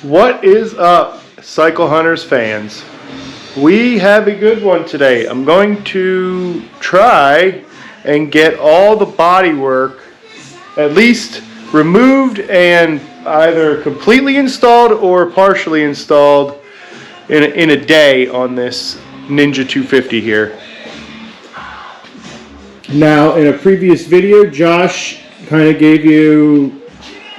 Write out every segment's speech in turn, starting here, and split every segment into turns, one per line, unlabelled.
What is up, Cycle Hunters fans? We have a good one today. I'm going to try and get all the body work at least removed and either completely installed or partially installed in a day on this Ninja 250 here. Now, in a previous video, Josh kind of gave you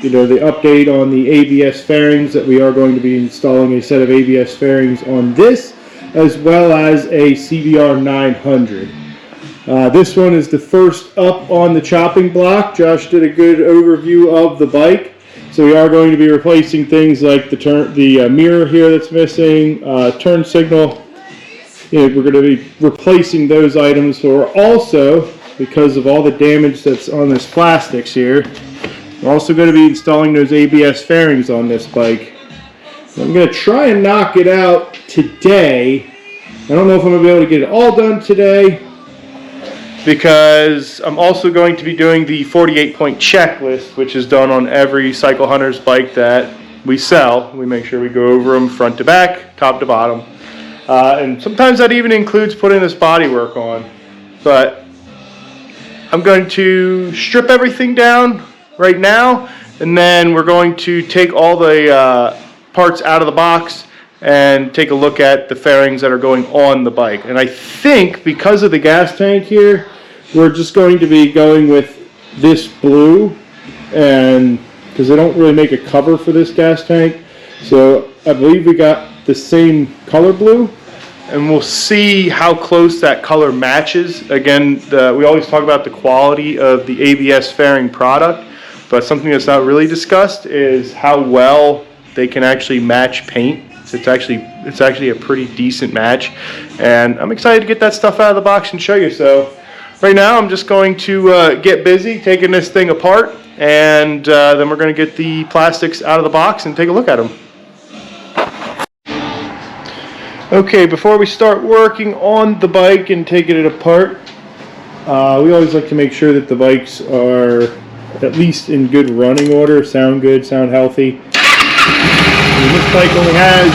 the update on the ABS fairings, that we are going to be installing a set of ABS fairings on this, as well as a CBR 900. This one is the first up on the chopping block. Josh did a good overview of the bike. So we are going to be replacing things like the mirror here that's missing, turn signal. We're going to be replacing those items. So we're also, because of all the damage that's on this plastics here, we're also going to be installing those ABS fairings on this bike. I'm going to try and knock it out today. I don't know if I'm going to be able to get it all done today, because I'm also going to be doing the 48-point checklist, which is done on every Cycle Hunters bike that we sell. We make sure we go over them front to back, top to bottom. And sometimes that even includes putting this bodywork on. But I'm going to strip everything down right now, and then we're going to take all the parts out of the box and take a look at the fairings that are going on the bike. And I think because of the gas tank here, we're just going to be going with this blue, and because they don't really make a cover for this gas tank, so I believe we got the same color blue, and we'll see how close that color matches. Again, we always talk about the quality of the ABS fairing product, but something that's not really discussed is how well they can actually match paint. It's actually a pretty decent match, and I'm excited to get that stuff out of the box and show you. So right now I'm just going to get busy taking this thing apart, and then we're going to get the plastics out of the box and take a look at them. Okay, before we start working on the bike and taking it apart, we always like to make sure that the bikes are at least in good running order, sound good, sound healthy. And this bike only has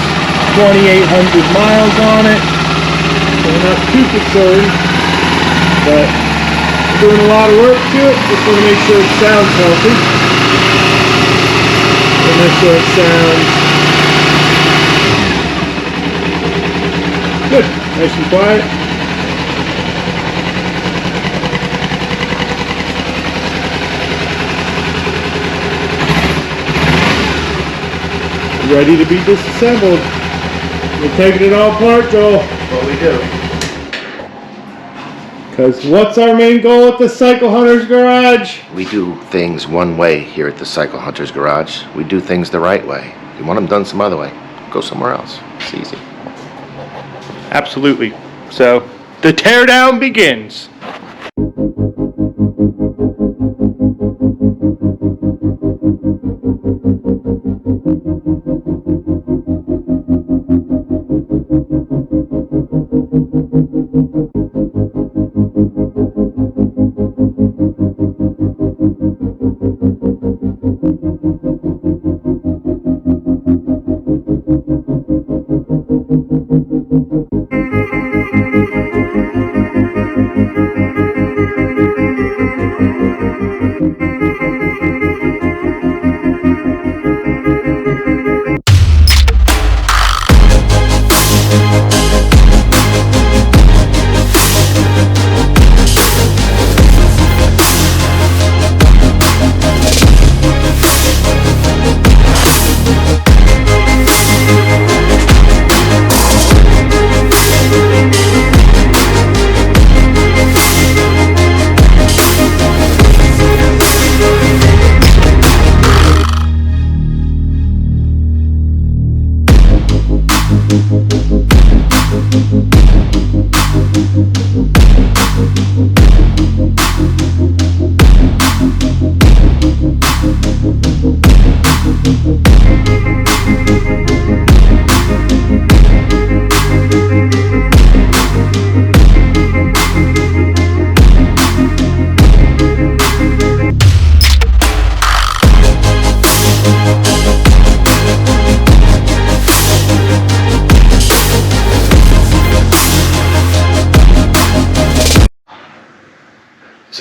2,800 miles on it, so we're not too concerned, but we're doing a lot of work to it. Just want to make sure it sounds healthy. And make sure it sounds good, nice and quiet. Ready to be disassembled. We're taking it all apart, Joel.
What we do.
Because what's our main goal at the Cycle Hunters Garage?
We do things one way here at the Cycle Hunters Garage. We do things the right way. If you want them done some other way, go somewhere else. It's easy.
Absolutely. So, the teardown begins.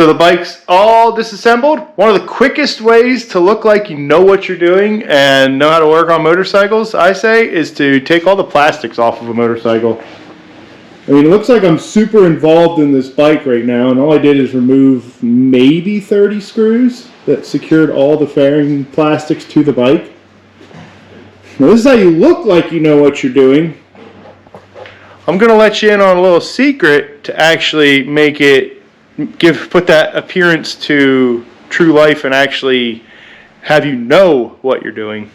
So the bike's all disassembled. One of the quickest ways to look like you know what you're doing and know how to work on motorcycles, I say, is to take all the plastics off of a motorcycle. I mean, it looks like I'm super involved in this bike right now, and all I did is remove maybe 30 screws that secured all the fairing plastics to the bike. Now, this is how you look like you know what you're doing. I'm going to let you in on a little secret to actually make it put that appearance to true life and actually have you know what you're doing.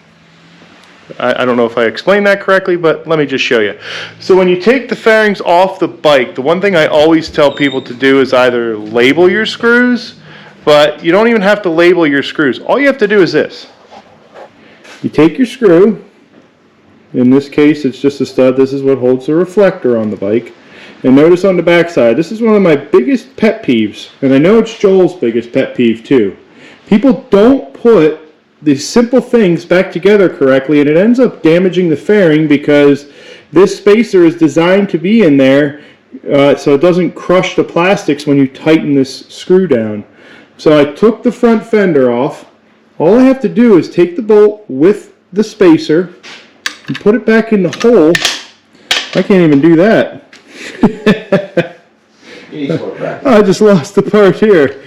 I don't know if I explained that correctly, but let me just show you. So when you take the fairings off the bike, the one thing I always tell people to do is either label your screws, but you don't even have to label your screws. All you have to do is this. You take your screw, in this case it's just a stud, this is what holds the reflector on the bike. And notice on the back side, this is one of my biggest pet peeves, and I know it's Joel's biggest pet peeve too. People don't put these simple things back together correctly, and it ends up damaging the fairing because this spacer is designed to be in there so it doesn't crush the plastics when you tighten this screw down. So I took the front fender off. All I have to do is take the bolt with the spacer and put it back in the hole. I can't even do that. I just lost the part here.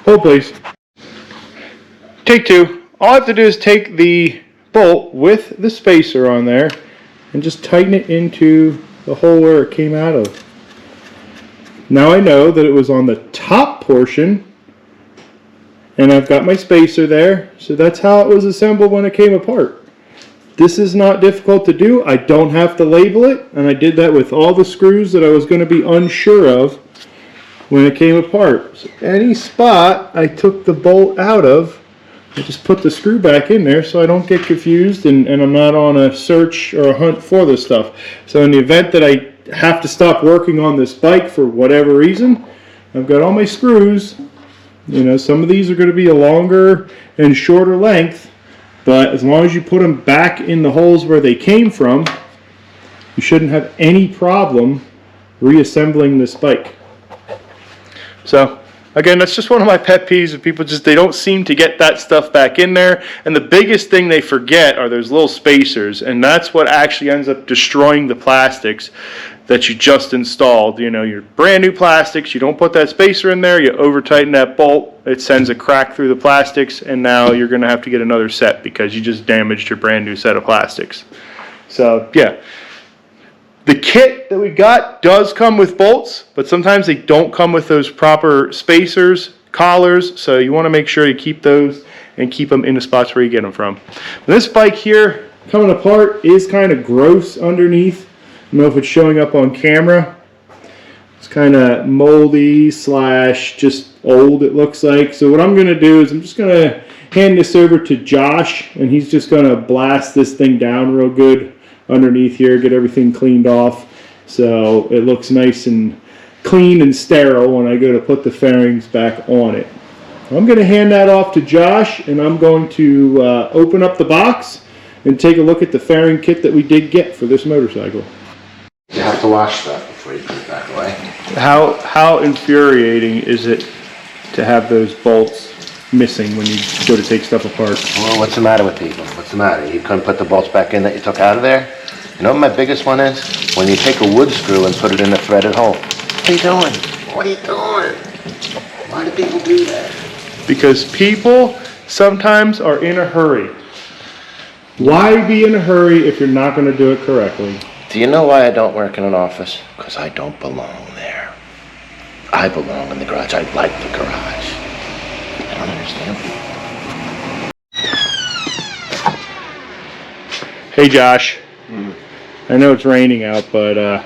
Hold please. Take two. All I have to do is take the bolt with the spacer on there and just tighten it into the hole where it came out of. Now I know that it was on the top portion and I've got my spacer there, so that's how it was assembled when it came apart. This is not difficult to do. I don't have to label it, and I did that with all the screws that I was going to be unsure of when it came apart. So any spot I took the bolt out of, I just put the screw back in there so I don't get confused and I'm not on a search or a hunt for this stuff. So in the event that I have to stop working on this bike for whatever reason, I've got all my screws. You know, some of these are going to be a longer and shorter length, but as long as you put them back in the holes where they came from, you shouldn't have any problem reassembling this bike. So again, that's just one of my pet peeves of people they don't seem to get that stuff back in there. And the biggest thing they forget are those little spacers, and that's what actually ends up destroying the plastics that you just installed. You know, your brand new plastics, you don't put that spacer in there, you over tighten that bolt, it sends a crack through the plastics, and now you're going to have to get another set because you just damaged your brand new set of plastics. So yeah, the kit that we got does come with bolts, but sometimes they don't come with those proper spacers, collars, so you want to make sure you keep those and keep them in the spots where you get them from. This bike here coming apart is kind of gross underneath. I don't know if it's showing up on camera. It's kind of moldy slash just old, it looks like. So what I'm going to do is I'm just going to hand this over to Josh, and he's just going to blast this thing down real good underneath here, get everything cleaned off so it looks nice and clean and sterile when I go to put the fairings back on it. I'm going to hand that off to Josh, and I'm going to open up the box and take a look at the fairing kit that we did get for this motorcycle.
You have to wash that before you put it back away.
How infuriating is it to have those bolts missing when you go to take stuff apart?
Well, what's the matter with people? What's the matter? You couldn't put the bolts back in that you took out of there? You know what my biggest one is? When you take a wood screw and put it in a threaded hole. What are you doing? What are you doing? Why do people do that?
Because people sometimes are in a hurry. Why be in a hurry if you're not going to do it correctly?
Do you know why I don't work in an office? Because I don't belong there. I belong in the garage. I like the garage. I don't understand.
Hey Josh, I know it's raining out, but I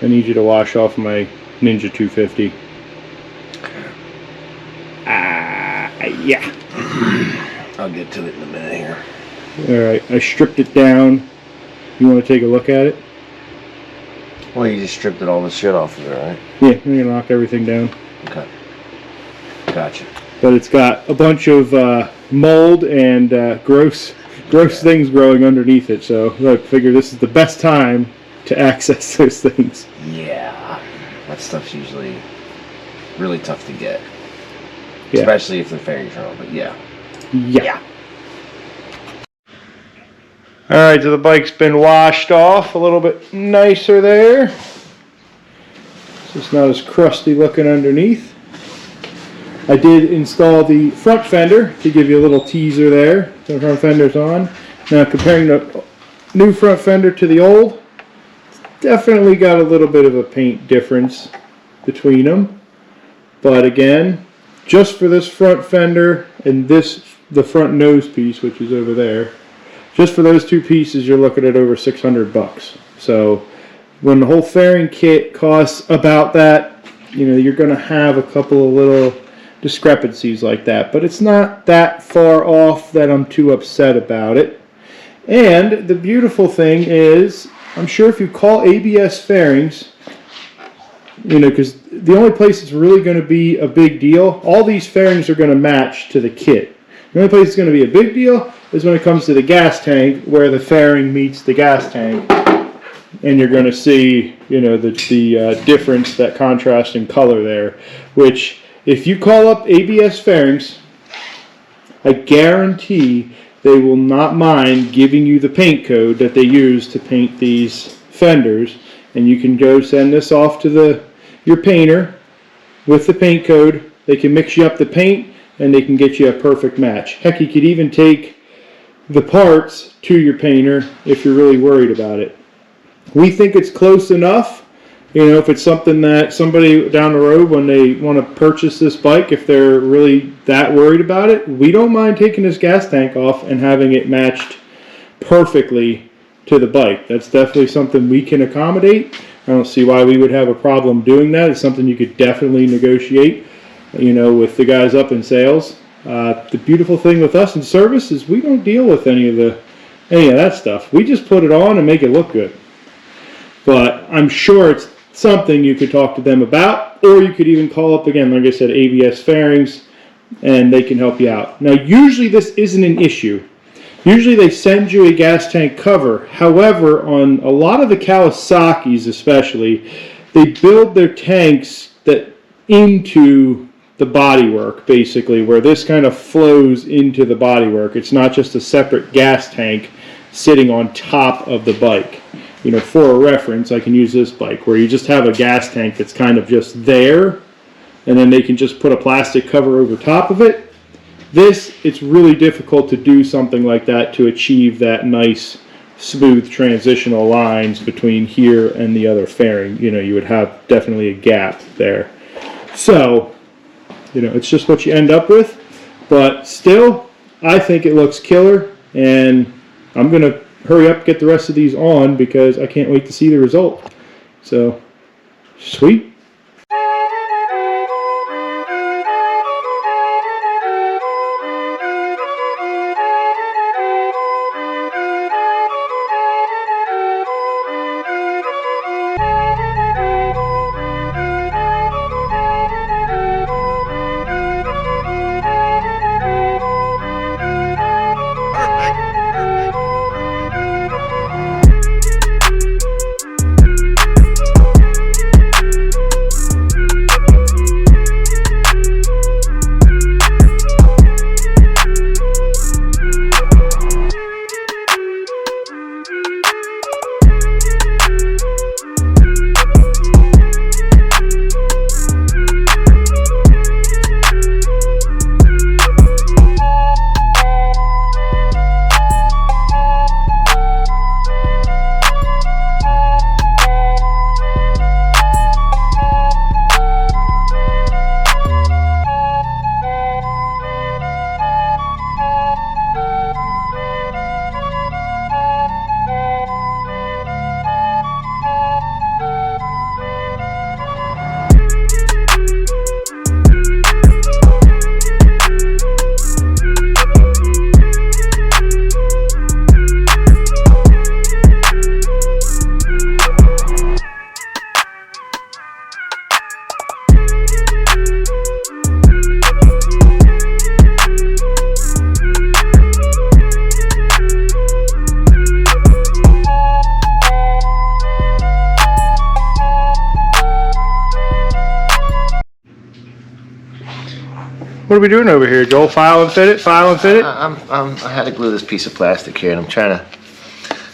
need you to wash off my Ninja 250. Yeah.
I'll get to it in a minute here.
Alright, I stripped it down. You want to take a look at it?
Well, you just stripped it all the shit off of it, right?
Yeah, I'm going to knock everything down.
Okay. Gotcha.
But it's got a bunch of mold and gross things growing underneath it, so I figure this is the best time to access those things.
Yeah. That stuff's usually really tough to get.
Yeah.
Especially if the fairings are on, but yeah.
Yeah. All right, so the bike's been washed off a little bit nicer there. So it's not as crusty looking underneath. I did install the front fender to give you a little teaser there. The front fender's on. Now comparing the new front fender to the old, definitely got a little bit of a paint difference between them. But again, just for this front fender and the front nose piece, which is over there, just for those two pieces, you're looking at over $600. So when the whole fairing kit costs about that, you know, you're going to have a couple of little discrepancies like that. But it's not that far off that I'm too upset about it. And the beautiful thing is, I'm sure if you call ABS Fairings, you know, because the only place it's really going to be a big deal, all these fairings are going to match to the kit. The only place it's going to be a big deal is when it comes to the gas tank, where the fairing meets the gas tank, and you're going to see, you know, the difference, that contrast in color there. Which, if you call up ABS Fairings, I guarantee they will not mind giving you the paint code that they use to paint these fenders, and you can go send this off to your painter with the paint code. They can mix you up the paint, and they can get you a perfect match. Heck, you could even take the parts to your painter if you're really worried about it. We think it's close enough. You know, if it's something that somebody down the road, when they want to purchase this bike, if they're really that worried about it, we don't mind taking this gas tank off and having it matched perfectly to the bike. That's definitely something we can accommodate. I don't see why we would have a problem doing that. It's something you could definitely negotiate, you know, with the guys up in sales. The beautiful thing with us in service is we don't deal with any of that stuff. We just put it on and make it look good. But I'm sure it's something you could talk to them about, or you could even call up again, like I said, ABS Fairings, and they can help you out. Now, usually this isn't an issue. Usually they send you a gas tank cover. However, on a lot of the Kawasaki's especially, they build their tanks into the bodywork, basically, where this kind of flows into the bodywork. It's not just a separate gas tank sitting on top of the bike. You know, for a reference, I can use this bike where you just have a gas tank that's kind of just there, and then they can just put a plastic cover over top of it. It's really difficult to do something like that to achieve that nice, smooth transitional lines between here and the other fairing. You know, you would have definitely a gap there. So, you know, it's just what you end up with. But still, I think it looks killer, and I'm going to hurry up, get the rest of these on, because I can't wait to see the result. So, sweet. What are we doing over here, Joel? File and fit it? File and fit it?
I had to glue this piece of plastic here, and I'm trying to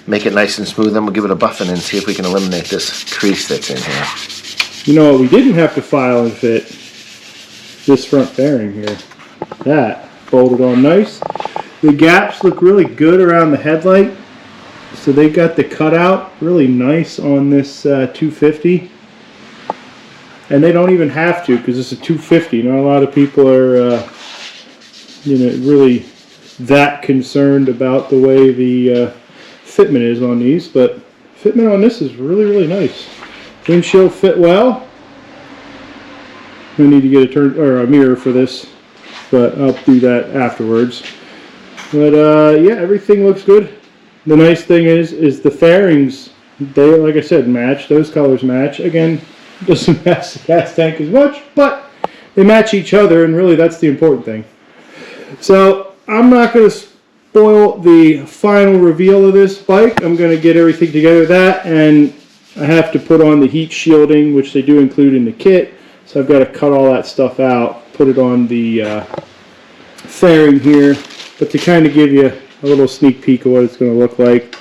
make it nice and smooth. Then we'll give it a buffing and see if we can eliminate this crease that's in here.
You know what we didn't have to file and fit? This front fairing here. That bolted on nice. The gaps look really good around the headlight. So they got the cutout really nice on this 250. And they don't even have to, because it's a 250. Not a lot of people are, really that concerned about the way the fitment is on these. But fitment on this is really, really nice. Windshield fit well. We need to get a mirror for this, but I'll do that afterwards. But yeah, everything looks good. The nice thing is the fairings. They, like I said, match. Those colors match. Again, doesn't match the gas tank as much, but they match each other, and really that's the important thing. So I'm not going to spoil the final reveal of this bike. I'm going to get everything together. That, and I have to put on the heat shielding, which they do include in the kit. So I've got to cut all that stuff out, put it on the fairing here. But to kind of give you a little sneak peek of what it's going to look like,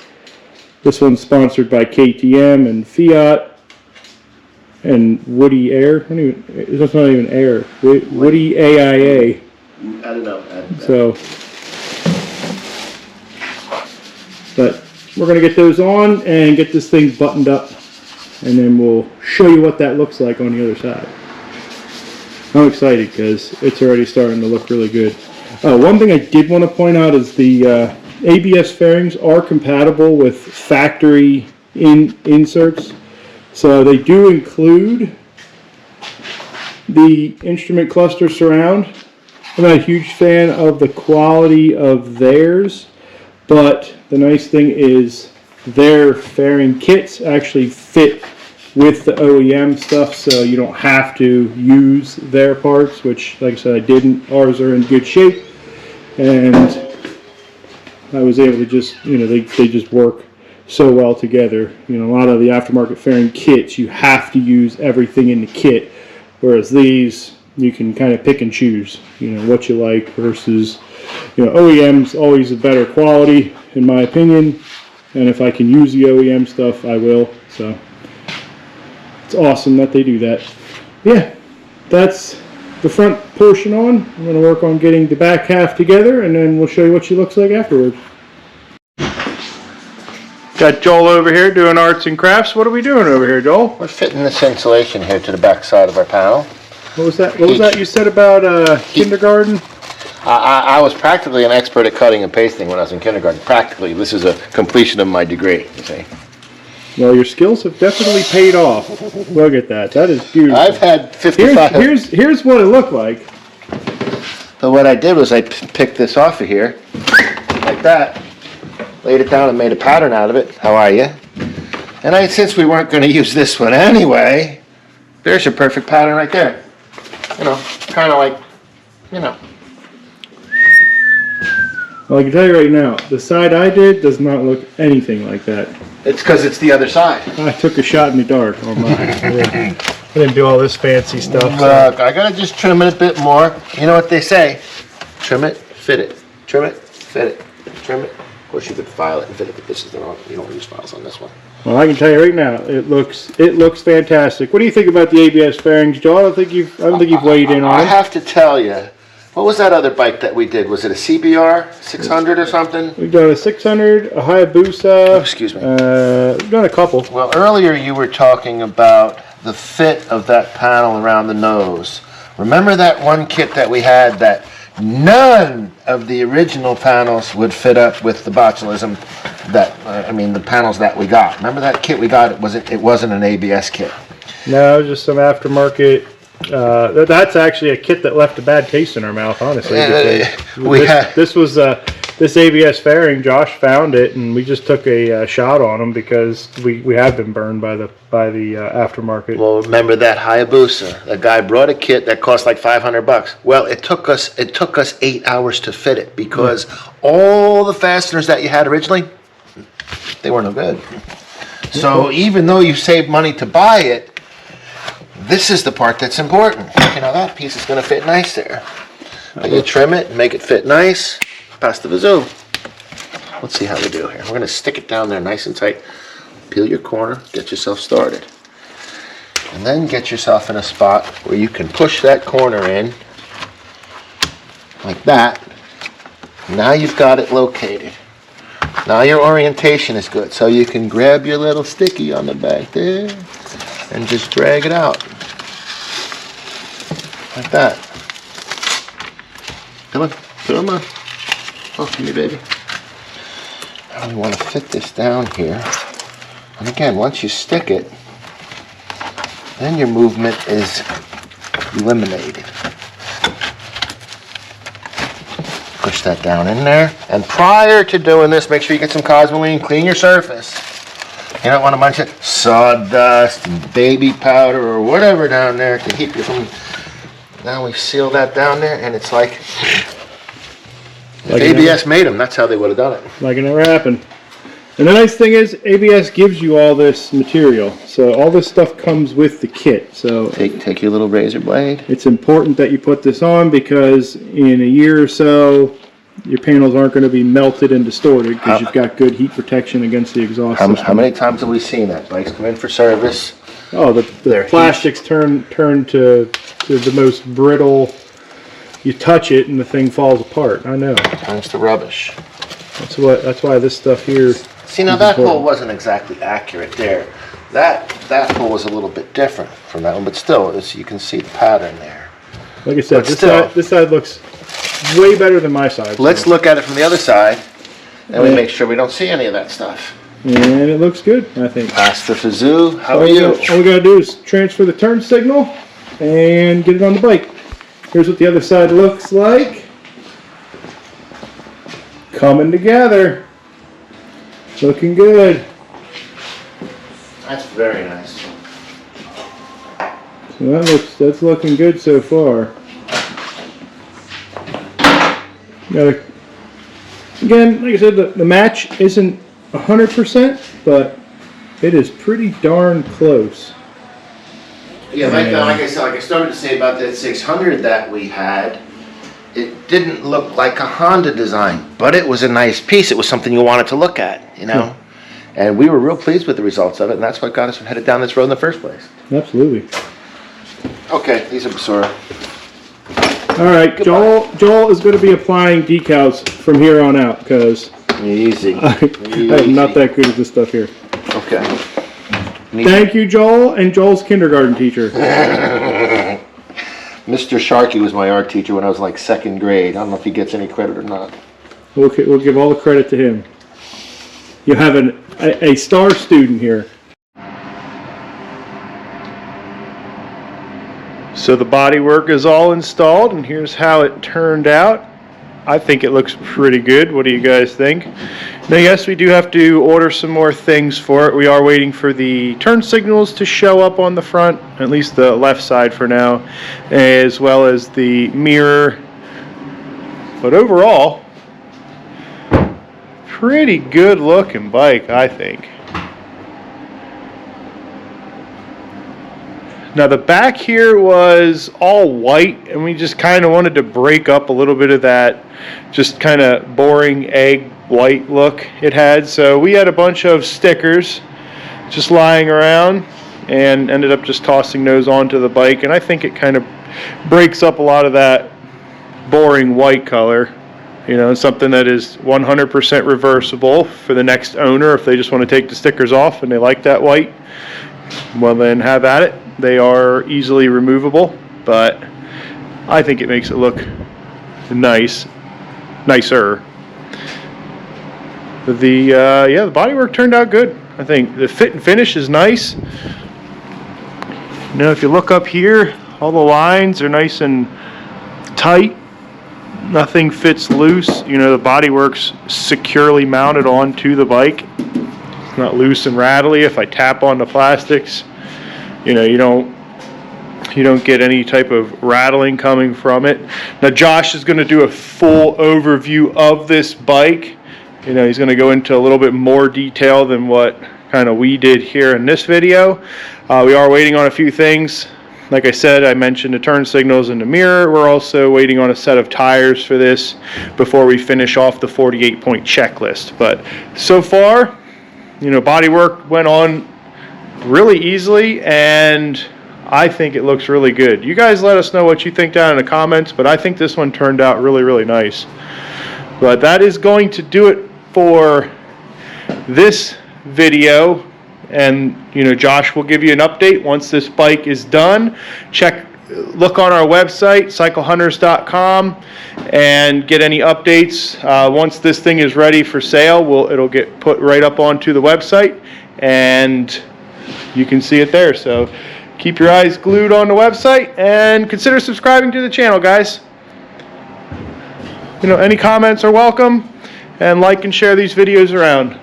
this one's sponsored by KTM and Fiat and Woody Air. That's not even Air. Woody AIA.
I don't know.
So, but we're going to get those on and get this thing buttoned up, and then we'll show you what that looks like on the other side. I'm excited because it's already starting to look really good. One thing I did want to point out is the ABS fairings are compatible with factory inserts. So they do include the instrument cluster surround. I'm not a huge fan of the quality of theirs, but the nice thing is their fairing kits actually fit with the OEM stuff, so you don't have to use their parts, which, like I said, I didn't. Ours are in good shape, and I was able to just, they just work so well together. A lot of the aftermarket fairing kits, you have to use everything in the kit, whereas these, you can kind of pick and choose, what you like versus, OEM's always a better quality, in my opinion, and if I can use the OEM stuff, I will, so it's awesome that they do that. Yeah, that's the front portion on. I'm going to work on getting the back half together, and then we'll show you what she looks like afterwards. Got Joel over here doing arts and crafts. What are we doing over here, Joel?
We're fitting this insulation here to the back side of our panel.
What was that? What was that you said about kindergarten?
I was practically an expert at cutting and pasting when I was in kindergarten. Practically. This is a completion of my degree, you see.
Well, your skills have definitely paid off. Look at that. That is beautiful.
I've had 55.
Here's what it looked like.
But what I did was I picked this off of here, like that, laid it down and made a pattern out of it. How are you? And since we weren't going to use this one anyway, there's your perfect pattern right there. Kind of like,
Well, I can tell you right now, the side I did does not look anything like that.
It's because it's the other side.
I took a shot in the dark on mine. I didn't do all this fancy stuff.
Look, I gotta just trim it a bit more. You know what they say? Trim it, fit it. Trim it, fit it. Trim it. Of course, you could file it and fit it, but this is the wrong. You don't use files on this one.
Well, I can tell you right now, it looks fantastic. What do you think about the ABS fairings, Joe? I don't think you've weighed in on it.
I have to tell you. What was that other bike that we did? Was it a CBR 600 or something?
We've done a 600, a Hayabusa.
Oh, excuse me.
We've done a couple.
Well, earlier you were talking about the fit of that panel around the nose. Remember that one kit that we had that none of the original panels would fit up with the botulism the panels that we got. Remember that kit we got? It wasn't an ABS kit.
No, just some aftermarket. That's actually a kit that left a bad taste in our mouth, honestly. This ABS fairing, Josh found it, and we just took a shot on them because we have been burned by the aftermarket.
Well, remember that Hayabusa? A guy brought a kit that cost like $500. Well, it took us 8 hours to fit it because all the fasteners that you had originally, they were no good. So even though you saved money to buy it, this is the part that's important. That piece is going to fit nice there. You trim it and make it fit nice. Pass the Vizoo. Let's see how we do here. We're going to stick it down there nice and tight. Peel your corner, get yourself started. And then get yourself in a spot where you can push that corner in like that. Now you've got it located. Now your orientation is good. So you can grab your little sticky on the back there and just drag it out. Like that. Come on, come on. Oh, come here, baby. Now we want to fit this down here. And again, once you stick it, then your movement is eliminated. Push that down in there. And prior to doing this, make sure you get some Cosmoline, clean your surface. You don't want a bunch of sawdust and baby powder or whatever down there to keep you from... Now we seal that down there, and it's like if ABS made them, that's how they would have done it.
Like it never happened. And the nice thing is, ABS gives you all this material, so all this stuff comes with the kit. So
take your little razor blade.
It's important that you put this on because in a year or so, your panels aren't going to be melted and distorted because you've got good heat protection against the exhaust system.
How many times have we seen that? Bikes come in for service.
Oh, the plastics turn to the most brittle. You touch it and the thing falls apart. I know.
Turns to rubbish.
That's why this stuff here.
See, now that hole wasn't exactly accurate there. That hole was a little bit different from that one, but still, you can see the pattern there.
Like I said, this side looks way better than my side.
Let's look at it from the other side, and we make sure we don't see any of that stuff.
And it looks good, I think.
Pass the Fazoo. How are you?
All we gotta do is transfer the turn signal and get it on the bike. Here's what the other side looks like. Coming together. Looking good.
That's very nice.
So that's looking good so far. Now, again, like I said, the match isn't 100%, but it is pretty darn close.
Yeah, like I said, like I started to say about that 600 that we had, it didn't look like a Honda design, but it was a nice piece. It was something you wanted to look at, you know. And we were real pleased with the results of it, and that's what got us headed down this road in the first place.
Absolutely.
Okay, these are Basura.
All right, Joel is going to be applying decals from here on out because
Easy.
I'm not that good at this stuff here.
Okay.
Thank you, Joel, and Joel's kindergarten teacher.
Mr. Sharkey was my art teacher when I was like second grade. I don't know if he gets any credit or not.
We'll give all the credit to him. You have a star student here. So the bodywork is all installed, and here's how it turned out. I think it looks pretty good. What do you guys think? Now, yes, we do have to order some more things for it. We are waiting for the turn signals to show up on the front, at least the left side for now, as well as the mirror. But overall, pretty good looking bike, I think. Now the back here was all white, and we just kind of wanted to break up a little bit of that just kind of boring egg white look it had. So we had a bunch of stickers just lying around and ended up just tossing those onto the bike, and I think it kind of breaks up a lot of that boring white color. You know, something that is 100% reversible for the next owner if they just want to take the stickers off and they like that white. Well, then have at it. They are easily removable, but I think it makes it look nicer. The bodywork turned out good. I think the fit and finish is nice. You know, if you look up here, all the lines are nice and tight. Nothing fits loose. You know, the bodywork's securely mounted onto the bike. It's not loose and rattly. If I tap on the plastics, you know, you don't get any type of rattling coming from it. Now Josh is going to do a full overview of this bike. You know, he's going to go into a little bit more detail than what kind of we did here in this video. We are waiting on a few things. Like I said, I mentioned the turn signals and the mirror. We're also waiting on a set of tires for this before we finish off the 48-point checklist. But so far, you know, bodywork went on really easily, and I think it looks really good. You guys let us know what you think down in the comments, but I think this one turned out really, really nice. But that is going to do it for this video. And, you know, Josh will give you an update once this bike is done. Look on our website, CycleHunters.com, and get any updates. Once this thing is ready for sale, it'll get put right up onto the website, and you can see it there. So keep your eyes glued on the website and consider subscribing to the channel, guys. You know, any comments are welcome, and like and share these videos around.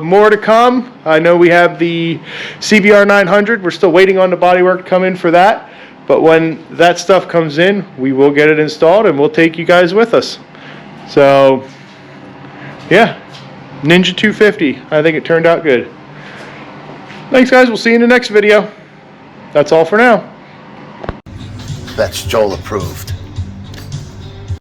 More to come. I know we have the CBR 900. We're still waiting on the bodywork to come in for that. But when that stuff comes in, we will get it installed, and we'll take you guys with us. So, yeah, Ninja 250. I think it turned out good. Thanks, guys. We'll see you in the next video. That's all for now.
That's Joel approved.